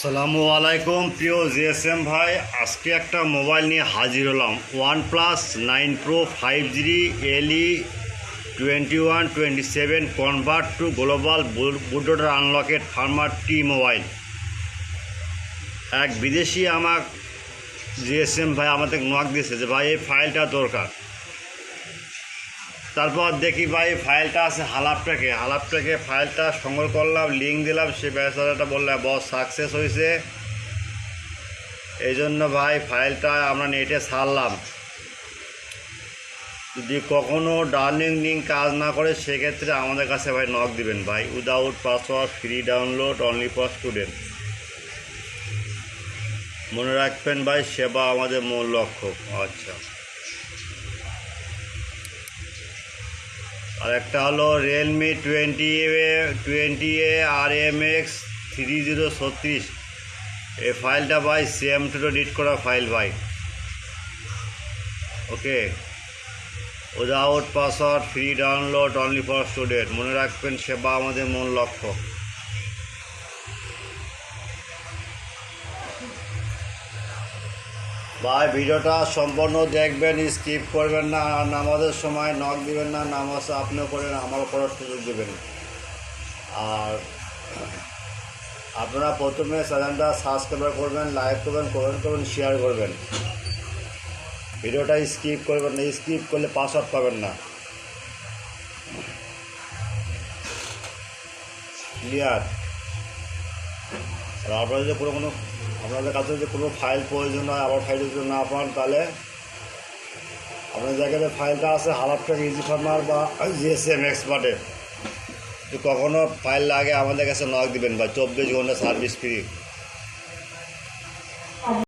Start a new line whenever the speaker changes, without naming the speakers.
আসসালামু আলাইকুম প্রিয় জিএসএম ভাই, আজকে একটা মোবাইল নিয়ে হাজির হলাম। OnePlus 9 Pro 5G LE2127 convert to global bootloader unlocked firmware টি মোবাইল। এক বিদেশি আমার জিএসএম ভাই আমাদের নক দিয়েছে যে ভাই এই ফাইলটা দরকার। তারপর দেখি ভাই ফাইলটা আছে হালাপটাকে ফাইলটা সংগ্রহ করলাম, লিঙ্ক দিলাম, সে বেচারাটা বললাম বস সাকসেস হয়েছে। এই জন্য ভাই ফাইলটা আমরা নেটে ছাড়লাম। যদি কখনও ডাউনলোডিং লিঙ্ক কাজ না করে সেক্ষেত্রে আমাদের কাছে ভাই নক দিবেন ভাই। Without password, free download, only for student. মনে রাখবেন ভাই, সেবা আমাদের মূল লক্ষ্য। আচ্ছা, আর একটা হলো রিয়েলমি 20A RMX 3036। এই ফাইলটা ভাই CM2 এডিট করা ফাইল ভাই। Okay, without password, free download, only for student. মনে রাখবেন, সেবা আমাদের মূল লক্ষ্য। ভাই ভিডিওটা সম্পূর্ণ দেখবেন, স্কিপ করবেন না। আর নামাজের সময় নক দিবেন না, নামাজ আপনিও করেন, আমারও করার সুযোগ দেবেন। আর আপনারা প্রথমে চ্যানেলটা সাবস্ক্রাইব করবেন, লাইক করবেন, কমেন্ট করবেন, শেয়ার করবেন। ভিডিওটা স্কিপ করবেন না, স্কিপ করলে পাসওয়ার্ড পাবেন না। ক্লিয়ার? আর আপনারা যদি আপনাদের কাছে যদি কোনো ফাইল প্রয়োজন হয়, আবার ফাইল যদি না পান, তাহলে আপনার জায়গায় ফাইলটা আছে হালাপটাকে ইজি ফার্মার বা জিএসএম এক্সপার্টে। যদি কখনও ফাইল লাগে আমাদের কাছে নক দিবেন বা 24 ঘন্টা সার্ভিস ফ্রি।